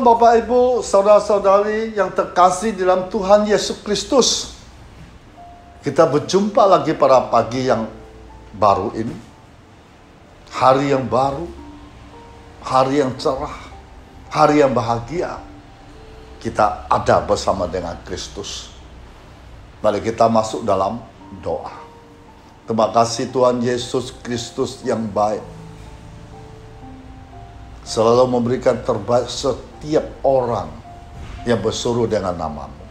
Shalom Bapak Ibu, Saudara-saudari yang terkasih dalam Tuhan Yesus Kristus. Kita berjumpa lagi pada pagi yang baru ini. Hari yang baru, hari yang cerah, hari yang bahagia. Kita ada bersama dengan Kristus. Mari kita masuk dalam doa. Terima kasih Tuhan Yesus Kristus yang baik. Selalu memberikan terbaik setiap orang yang berseru dengan nama-Mu.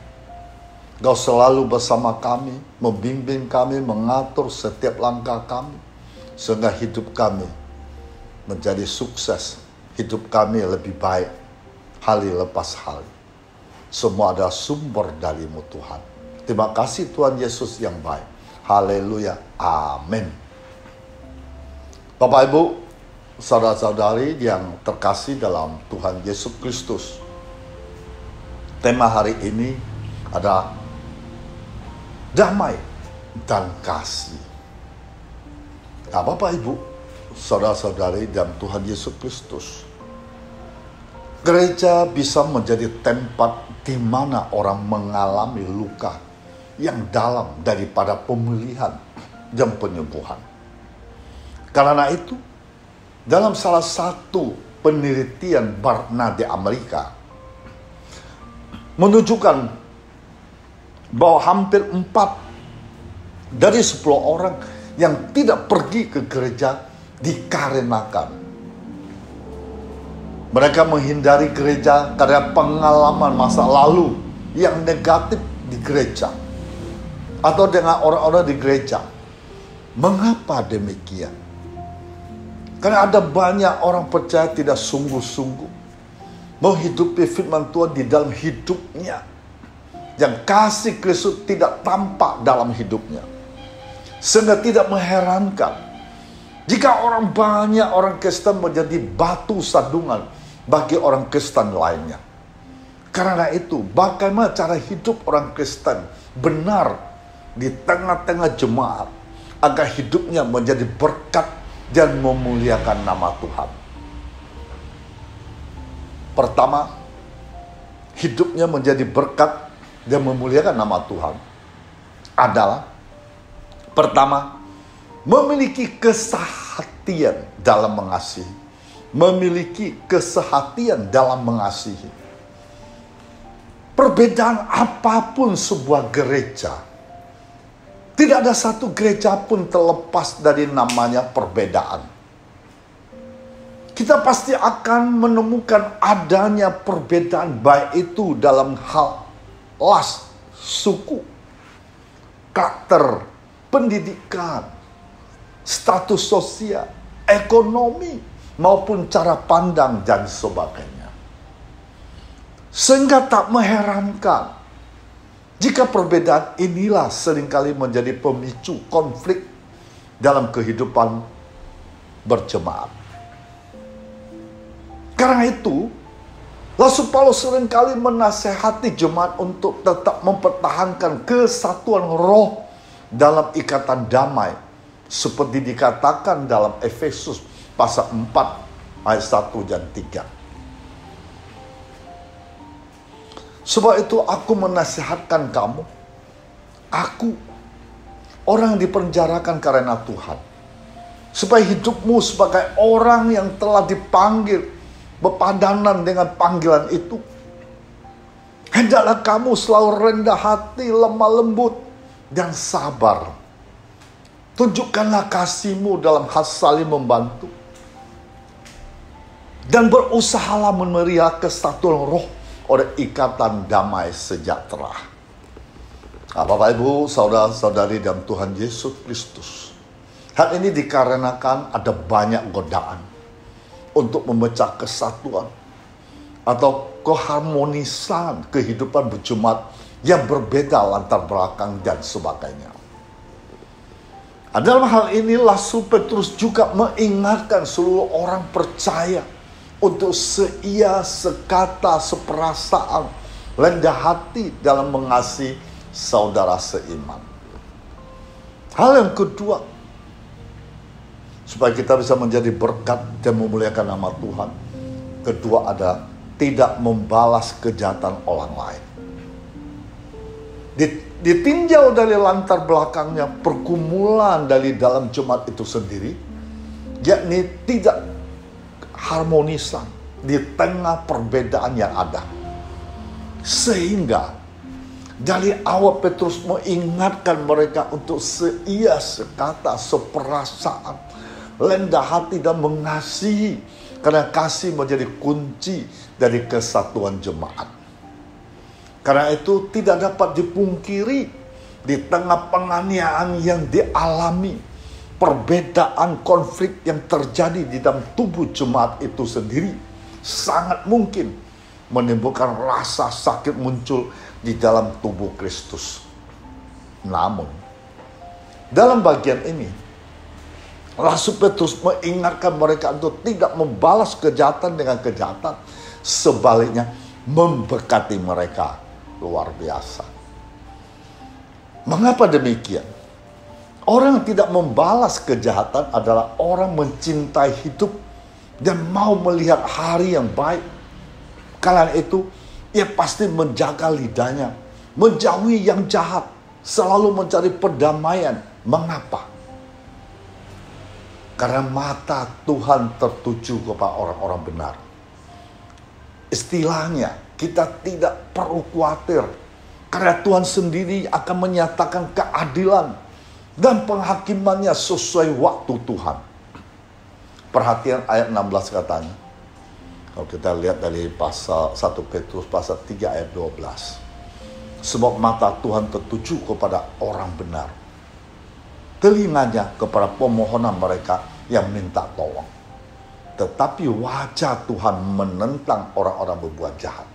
Engkau selalu bersama kami, membimbing kami, mengatur setiap langkah kami, sehingga hidup kami menjadi sukses. Hidup kami lebih baik, hari lepas hari. Semua adalah sumber dari-Mu Tuhan. Terima kasih Tuhan Yesus yang baik. Haleluya. Amin. Bapak Ibu, saudara-saudari yang terkasih dalam Tuhan Yesus Kristus. Tema hari ini adalah damai dan kasih. Nah, Bapak Ibu, saudara-saudari dalam Tuhan Yesus Kristus. Gereja bisa menjadi tempat di mana orang mengalami luka yang dalam daripada pemulihan dan penyembuhan. Karena itu, dalam salah satu penelitian Barna di Amerika menunjukkan bahwa hampir 4 dari 10 orang yang tidak pergi ke gereja dikarenakan mereka menghindari gereja karena pengalaman masa lalu yang negatif di gereja atau dengan orang-orang di gereja. Mengapa demikian? Karena ada banyak orang percaya tidak sungguh-sungguh menghidupi firman Tuhan di dalam hidupnya. Yang kasih Kristus tidak tampak dalam hidupnya. Sehingga tidak mengherankan jika banyak orang Kristen menjadi batu sandungan bagi orang Kristen lainnya. Karena itu, bagaimana cara hidup orang Kristen benar di tengah-tengah jemaat agar hidupnya menjadi berkat dan memuliakan nama Tuhan. Pertama, hidupnya menjadi berkat dan memuliakan nama Tuhan adalah pertama, memiliki kesehatian dalam mengasihi. Memiliki kesehatian dalam mengasihi. Perbedaan apapun sebuah gereja, tidak ada satu gereja pun terlepas dari namanya perbedaan. Kita pasti akan menemukan adanya perbedaan, baik itu dalam hal ras, suku, karakter, pendidikan, status sosial, ekonomi, maupun cara pandang dan sebagainya. Sehingga tak mengherankan jika perbedaan inilah seringkali menjadi pemicu konflik dalam kehidupan berjemaat. Karena itu, Rasul Paulus seringkali menasehati jemaat untuk tetap mempertahankan kesatuan roh dalam ikatan damai, seperti dikatakan dalam Efesus pasal 4 ayat 1 dan 3. Sebab itu aku menasihatkan kamu, aku, orang yang dipenjarakan karena Tuhan, supaya hidupmu sebagai orang yang telah dipanggil berpadanan dengan panggilan itu. Hendaklah kamu selalu rendah hati, lemah lembut, dan sabar. Tunjukkanlah kasihmu dalam hal saling membantu. Dan berusahalah memelihara kesatuan roh oleh ikatan damai sejahtera. Nah, Bapak Ibu, saudara-saudari dalam Tuhan Yesus Kristus. Hal ini dikarenakan ada banyak godaan untuk memecah kesatuan atau keharmonisan kehidupan berjemaat yang berbeda latar belakang dan sebagainya. Dalam hal ini, Rasul Petrus juga mengingatkan seluruh orang percaya untuk seia, sekata, seperasaan, rendah hati dalam mengasihi saudara seiman. Hal yang kedua, supaya kita bisa menjadi berkat dan memuliakan nama Tuhan, kedua ada tidak membalas kejahatan orang lain. Ditinjau dari latar belakangnya pergumulan dari dalam jemaat itu sendiri, yakni tidak harmonisan di tengah perbedaan yang ada. Sehingga dari awal Petrus mengingatkan mereka untuk seia, sekata, seperasaan, rendah hati dan mengasihi, karena kasih menjadi kunci dari kesatuan jemaat. Karena itu tidak dapat dipungkiri di tengah penganiayaan yang dialami, perbedaan konflik yang terjadi di dalam tubuh jemaat itu sendiri sangat mungkin menimbulkan rasa sakit muncul di dalam tubuh Kristus. Namun, dalam bagian ini, Rasul Petrus mengingatkan mereka untuk tidak membalas kejahatan dengan kejahatan. Sebaliknya, memberkati mereka luar biasa. Mengapa demikian? Orang yang tidak membalas kejahatan adalah orang mencintai hidup dan mau melihat hari yang baik. Karena itu, ia pasti menjaga lidahnya, menjauhi yang jahat, selalu mencari perdamaian. Mengapa? Karena mata Tuhan tertuju kepada orang-orang benar. Istilahnya, kita tidak perlu khawatir, karena Tuhan sendiri akan menyatakan keadilan dan penghakimannya sesuai waktu Tuhan. Perhatian ayat 16 katanya. Kalau kita lihat dari pasal 1 Petrus pasal 3 ayat 12. Sebab mata Tuhan tertuju kepada orang benar, telinganya kepada permohonan mereka yang minta tolong. Tetapi wajah Tuhan menentang orang-orang berbuat jahat.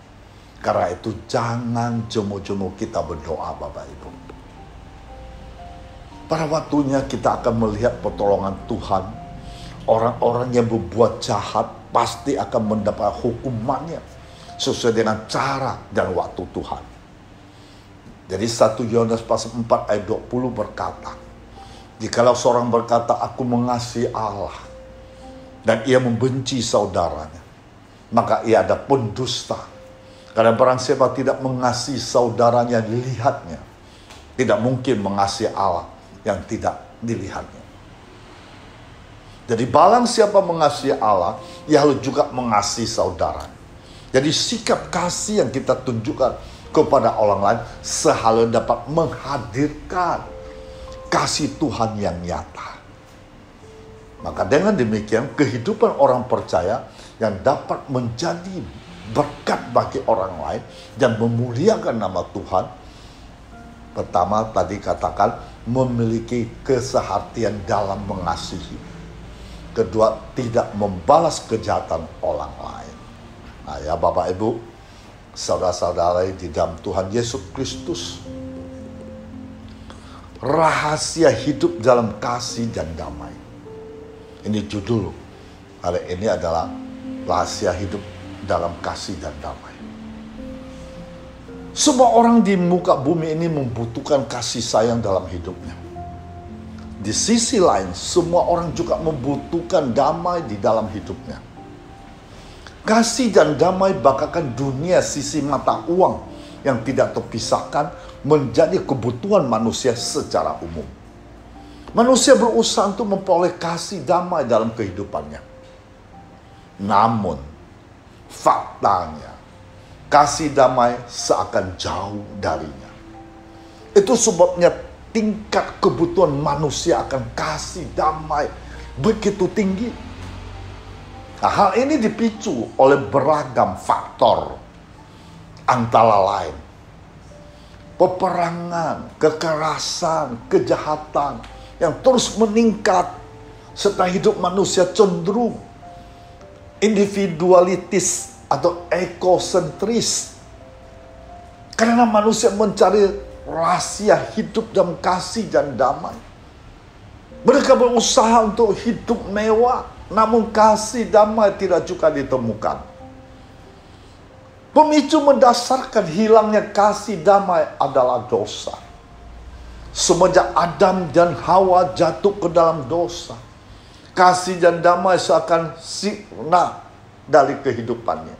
Karena itu jangan jemu-jemu kita berdoa, Bapak Ibu. Pada waktunya kita akan melihat pertolongan Tuhan. Orang-orang yang berbuat jahat pasti akan mendapat hukumannya sesuai dengan cara dan waktu Tuhan. Jadi 1 Yohanes pasal 4 ayat 20 berkata, jikalau seorang berkata, aku mengasihi Allah, dan ia membenci saudaranya, maka ia ada pendusta. Karena barang siapa tidak mengasihi saudaranya dilihatnya, tidak mungkin mengasihi Allah yang tidak dilihatnya. Jadi barang siapa mengasihi Allah, ia harus juga mengasihi saudara. Jadi sikap kasih yang kita tunjukkan kepada orang lain seharusnya dapat menghadirkan kasih Tuhan yang nyata. Maka dengan demikian kehidupan orang percaya yang dapat menjadi berkat bagi orang lain dan memuliakan nama Tuhan. Pertama tadi katakan memiliki kesehatian dalam mengasihi. Kedua, tidak membalas kejahatan orang lain. Nah ya Bapak Ibu, saudara-saudara di dalam Tuhan Yesus Kristus, rahasia hidup dalam kasih dan damai. Ini judul hari ini adalah rahasia hidup dalam kasih dan damai. Semua orang di muka bumi ini membutuhkan kasih sayang dalam hidupnya. Di sisi lain, semua orang juga membutuhkan damai di dalam hidupnya. Kasih dan damai bagaikan dunia sisi mata uang yang tidak terpisahkan menjadi kebutuhan manusia secara umum. Manusia berusaha untuk memperoleh kasih damai dalam kehidupannya. Namun, faktanya, kasih damai seakan jauh darinya. Itu sebabnya tingkat kebutuhan manusia akan kasih damai begitu tinggi. Nah, hal ini dipicu oleh beragam faktor, antara lain peperangan, kekerasan, kejahatan yang terus meningkat, serta hidup manusia cenderung individualitis atau ekosentris. Karena manusia mencari rahasia hidup dalam kasih dan damai. Mereka berusaha untuk hidup mewah, namun kasih damai tidak juga ditemukan. Pemicu mendasarkan hilangnya kasih damai adalah dosa. Semenjak Adam dan Hawa jatuh ke dalam dosa, kasih dan damai seakan sirna dari kehidupannya.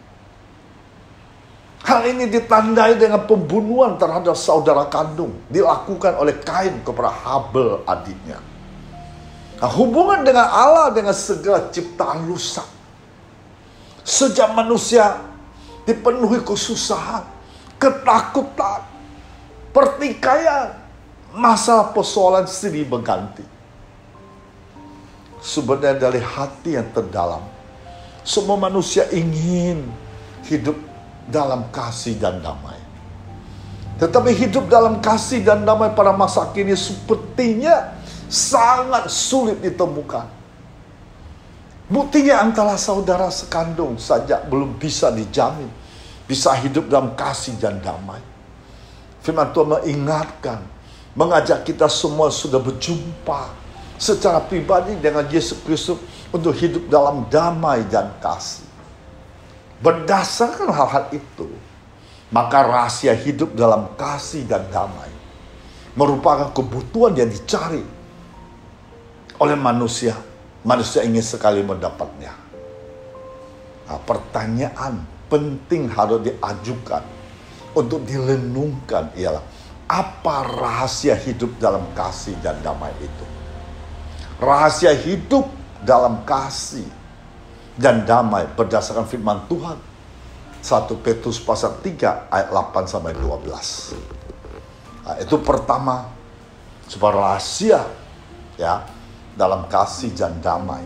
Hal ini ditandai dengan pembunuhan terhadap saudara kandung dilakukan oleh Kain kepada Habel adiknya. Nah, hubungan dengan Allah dengan segala ciptaan rusak. Sejak manusia dipenuhi kesusahan, ketakutan, pertikaian, masalah persoalan silih berganti. Sebenarnya dari hati yang terdalam, semua manusia ingin hidup dalam kasih dan damai. Tetapi hidup dalam kasih dan damai pada masa kini sepertinya sangat sulit ditemukan. Buktinya antara saudara sekandung saja belum bisa dijamin bisa hidup dalam kasih dan damai. Firman Tuhan mengingatkan, mengajak kita semua sudah berjumpa secara pribadi dengan Yesus Kristus untuk hidup dalam damai dan kasih. Berdasarkan hal-hal itu, maka rahasia hidup dalam kasih dan damai merupakan kebutuhan yang dicari oleh manusia. Manusia ingin sekali mendapatnya. Nah, pertanyaan penting harus diajukan untuk direnungkan ialah, apa rahasia hidup dalam kasih dan damai itu? Rahasia hidup dalam kasih dan damai berdasarkan firman Tuhan 1 Petrus pasal 3 ayat 8 sampai 12. Nah, itu pertama, sebuah rahasia ya dalam kasih dan damai.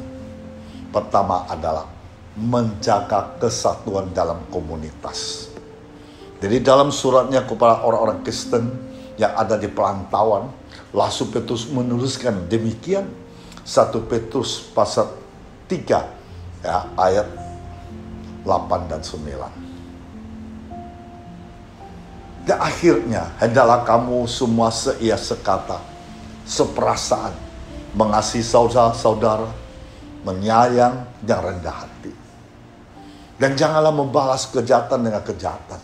Pertama adalah menjaga kesatuan dalam komunitas. Jadi dalam suratnya kepada orang-orang Kristen yang ada di perantauan, Rasul Petrus menuliskan demikian. 1 Petrus pasal 3 ya, ayat 8 dan 9. Dan akhirnya, hendaklah kamu semua seia sekata, seperasaan, mengasihi saudara-saudara, menyayang dan rendah hati. Dan janganlah membalas kejahatan dengan kejahatan,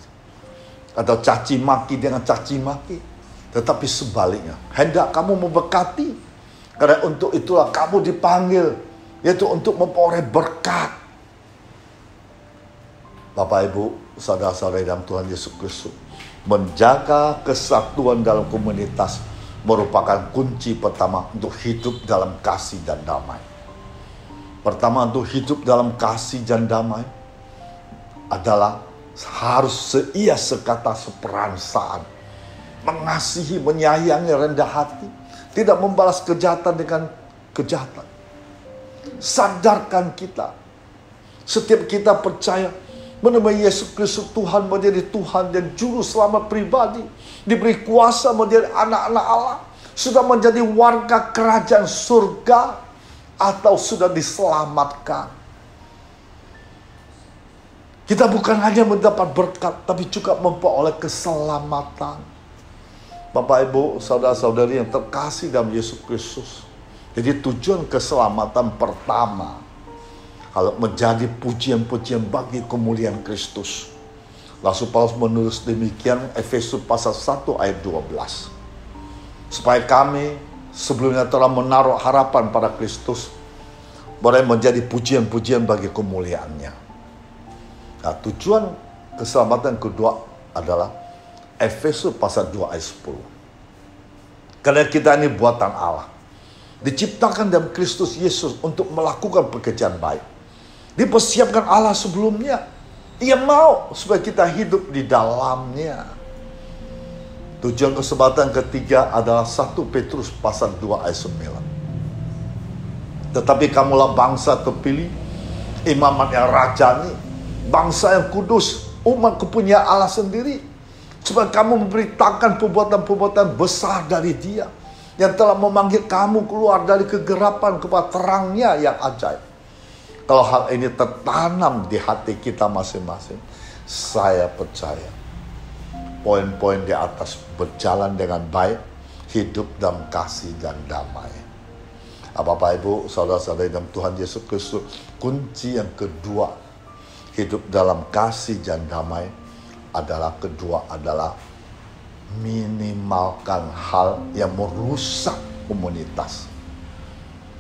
atau caci maki dengan caci maki, tetapi sebaliknya, hendak kamu memberkati, karena untuk itulah kamu dipanggil, yaitu untuk memperoleh berkat. Bapak, Ibu, saudara-saudara dalam Tuhan Yesus Kristus, menjaga kesatuan dalam komunitas merupakan kunci pertama untuk hidup dalam kasih dan damai. Pertama, untuk hidup dalam kasih dan damai adalah harus seia sekata seperasaan, mengasihi, menyayangi, rendah hati, tidak membalas kejahatan dengan kejahatan. Sadarkan kita, setiap kita percaya menemui Yesus Kristus Tuhan menjadi Tuhan dan Juru Selamat pribadi, diberi kuasa menjadi anak-anak Allah, sudah menjadi warga kerajaan surga, atau sudah diselamatkan. Kita bukan hanya mendapat berkat, tapi juga memperoleh keselamatan. Bapak, Ibu, saudara-saudari yang terkasih dalam Yesus Kristus. Jadi tujuan keselamatan pertama, kalau menjadi pujian-pujian bagi kemuliaan Kristus. Rasul Paulus menulis demikian, Efesus pasal 1 ayat 12. Supaya kami sebelumnya telah menaruh harapan pada Kristus, boleh menjadi pujian-pujian bagi kemuliaannya. Nah, tujuan keselamatan kedua adalah Efesus pasal 2 ayat 10. Karena kita ini buatan Allah, diciptakan dalam Kristus Yesus untuk melakukan pekerjaan baik. Dipersiapkan Allah sebelumnya. Ia mau supaya kita hidup di dalamnya. Tujuan keselamatan ketiga adalah 1 Petrus pasal 2 ayat 9. Tetapi kamulah bangsa terpilih, imamat yang rajani, bangsa yang kudus, umat kepunyaan Allah sendiri, supaya kamu memberitakan perbuatan-perbuatan besar dari Dia yang telah memanggil kamu keluar dari kegelapan kepada terangnya yang ajaib. Kalau hal ini tertanam di hati kita masing-masing, saya percaya poin-poin di atas berjalan dengan baik, hidup dalam kasih dan damai. Bapak, Ibu, saudara-saudari dalam Tuhan Yesus Kristus, kunci yang kedua hidup dalam kasih dan damai adalah minimalkan hal yang merusak komunitas.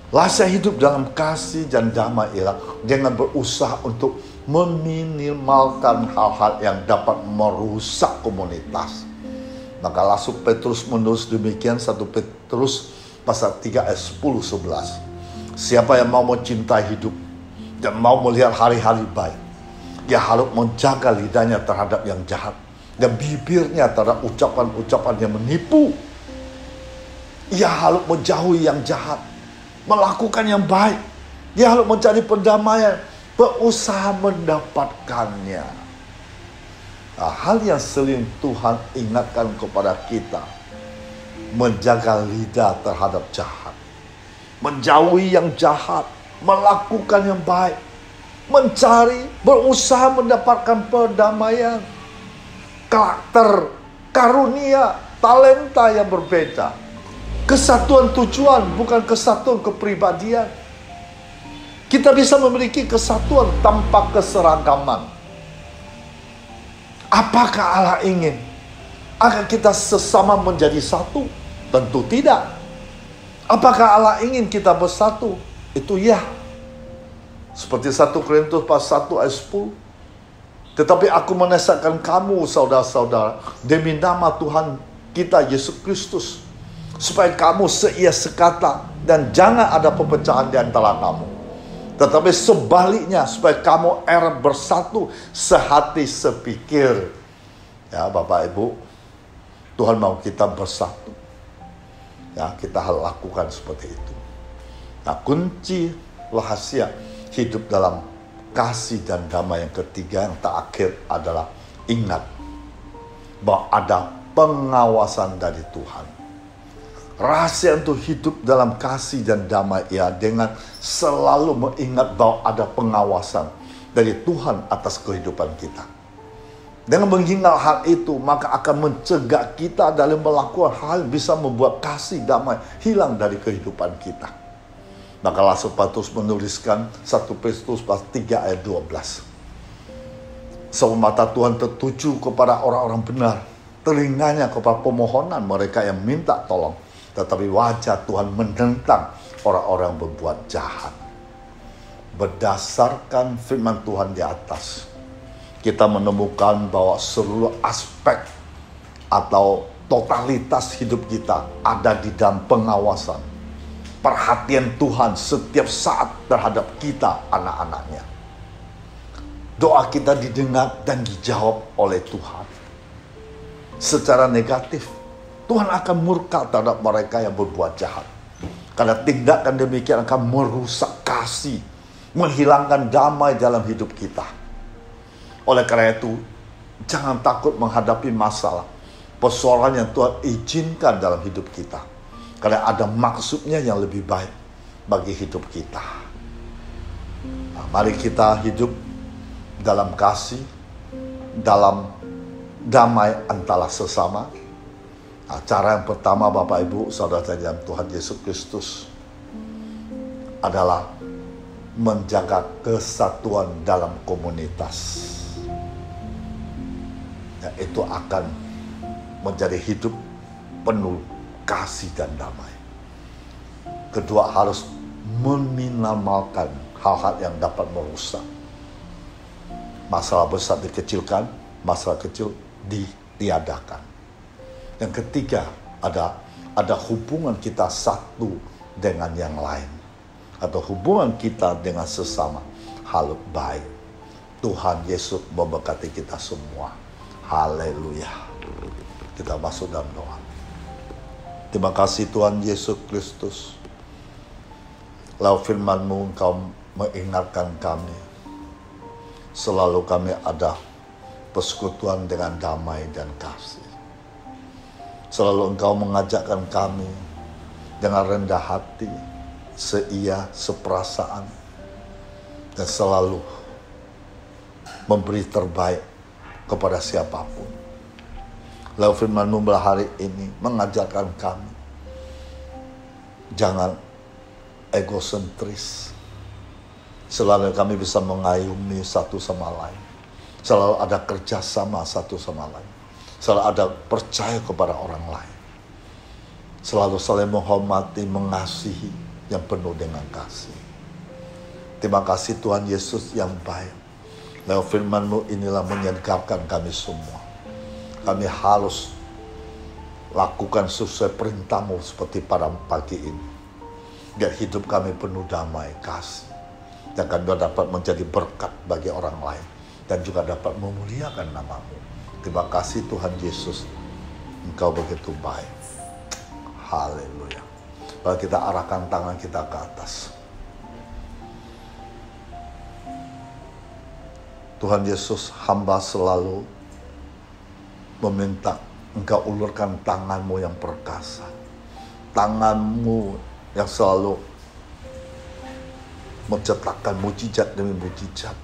Rahasia hidup dalam kasih dan damai ialah jangan berusaha untuk meminimalkan hal-hal yang dapat merusak komunitas. Maka Rasul Petrus menulis demikian, 1 Petrus pasal 3 ayat 10-11. Siapa yang mau mencintai hidup dan mau melihat hari-hari baik, dia harus menjaga lidahnya terhadap yang jahat dan bibirnya terhadap ucapan-ucapan yang menipu. Ia harus menjauhi yang jahat, melakukan yang baik. Dia harus mencari perdamaian, berusaha mendapatkannya. Nah, hal yang sering Tuhan ingatkan kepada kita, menjaga lidah terhadap jahat, menjauhi yang jahat, melakukan yang baik, mencari, berusaha mendapatkan perdamaian, karakter, karunia, talenta yang berbeda, kesatuan tujuan, bukan kesatuan kepribadian. Kita bisa memiliki kesatuan tanpa keseragaman. Apakah Allah ingin agar kita sesama menjadi satu? Tentu tidak. Apakah Allah ingin kita bersatu? Itu ya. Seperti 1 Korintus pasal 1 ayat 10. Tetapi aku menasihatkan kamu, saudara-saudara, demi nama Tuhan kita Yesus Kristus, supaya kamu seia sekata dan jangan ada perpecahan di antara kamu. Tetapi sebaliknya, supaya kamu erat bersatu, sehati sepikir. Ya, Bapak Ibu, Tuhan mau kita bersatu. Ya, kita harus lakukan seperti itu. Nah, kunci rahasia hidup dalam kasih dan damai yang ketiga, yang terakhir adalah ingat bahwa ada pengawasan dari Tuhan. Rahasia untuk hidup dalam kasih dan damai ya dengan selalu mengingat bahwa ada pengawasan dari Tuhan atas kehidupan kita. Dengan mengingat hal itu, maka akan mencegah kita dalam melakukan hal yang bisa membuat kasih damai hilang dari kehidupan kita. Maka Rasul Petrus menuliskan 1 Petrus pasal 3 ayat 12. Sebab mata Tuhan tertuju kepada orang-orang benar, telinganya kepada pemohonan mereka yang minta tolong. Tetapi wajah Tuhan menentang orang-orang yang berbuat jahat. Berdasarkan firman Tuhan di atas, kita menemukan bahwa seluruh aspek atau totalitas hidup kita ada di dalam pengawasan, perhatian Tuhan setiap saat terhadap kita, anak-anaknya. Doa kita didengar dan dijawab oleh Tuhan. Secara negatif, Tuhan akan murka terhadap mereka yang berbuat jahat. Karena tindakan demikian akan merusak kasih, menghilangkan damai dalam hidup kita. Oleh karena itu, jangan takut menghadapi masalah, persoalan yang Tuhan izinkan dalam hidup kita. Karena ada maksudnya yang lebih baik bagi hidup kita. Nah, mari kita hidup dalam kasih, dalam damai antara sesama. Nah, cara yang pertama, Bapak Ibu, saudara dalam Tuhan Yesus Kristus, adalah menjaga kesatuan dalam komunitas. Dan itu akan menjadi hidup penuh kasih dan damai. Kedua, harus meminimalkan hal-hal yang dapat merusak. Masalah besar dikecilkan, masalah kecil ditiadakan. Yang ketiga, ada hubungan kita satu dengan yang lain. Atau hubungan kita dengan sesama hal baik. Tuhan Yesus memberkati kita semua. Haleluya. Kita masuk dalam doa. Terima kasih Tuhan Yesus Kristus. Lalu firman-Mu Engkau mengingatkan kami. Selalu kami ada persekutuan dengan damai dan kasih. Selalu Engkau mengajakkan kami dengan rendah hati, seia, seperasaan, dan selalu memberi terbaik kepada siapapun. Lalu firman-Mu hari ini mengajarkan kami, jangan egosentris. Selalu kami bisa mengayomi satu sama lain. Selalu ada kerjasama satu sama lain. Selalu ada percaya kepada orang lain. Selalu saling menghormati, mengasihi yang penuh dengan kasih. Terima kasih Tuhan Yesus yang baik. Lewat firman-Mu inilah menyegarkan kami semua. Kami harus lakukan sesuai perintah-Mu seperti pada pagi ini. Biar hidup kami penuh damai, kasih. Dan kami dapat menjadi berkat bagi orang lain. Dan juga dapat memuliakan nama-Mu. Terima kasih Tuhan Yesus. Engkau begitu baik. Haleluya. Lalu kita arahkan tangan kita ke atas. Tuhan Yesus, hamba selalu meminta Engkau ulurkan tangan-Mu yang perkasa. Tangan-Mu yang selalu menciptakan mujizat demi mujizat.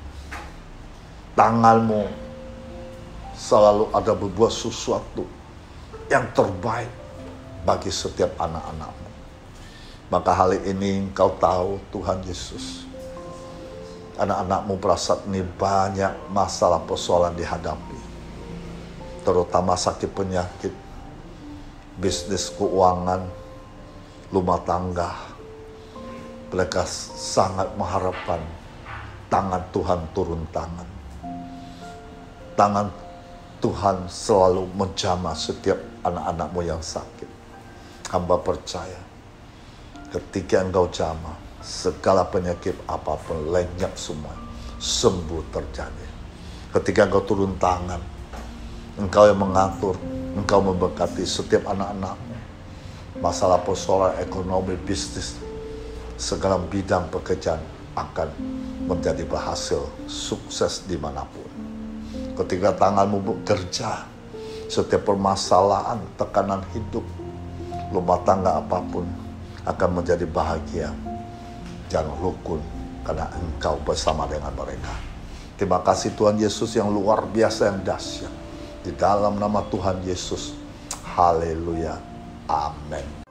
Tangan-Mu selalu ada berbuat sesuatu yang terbaik bagi setiap anak-anak-Mu. Maka hari ini Engkau tahu Tuhan Yesus, anak-anak-Mu perasaan ini banyak masalah persoalan dihadapi. Terutama sakit penyakit, bisnis keuangan, rumah tangga. Mereka sangat mengharapkan tangan Tuhan turun tangan. Tangan Tuhan selalu menjamah setiap anak-anak-Mu yang sakit. Hamba percaya ketika Engkau jamah, segala penyakit apapun lenyap semua, sembuh terjadi. Ketika Engkau turun tangan, Engkau yang mengatur, Engkau memberkati setiap anak-anak-Mu. Masalah persoalan ekonomi, bisnis, segala bidang pekerjaan akan menjadi berhasil, sukses dimanapun. Ketika tangan-Mu bekerja, setiap permasalahan, tekanan hidup, rumah tangga apapun akan menjadi bahagia dan rukun karena Engkau bersama dengan mereka. Terima kasih Tuhan Yesus yang luar biasa, yang dahsyat. Di dalam nama Tuhan Yesus. Haleluya. Amin.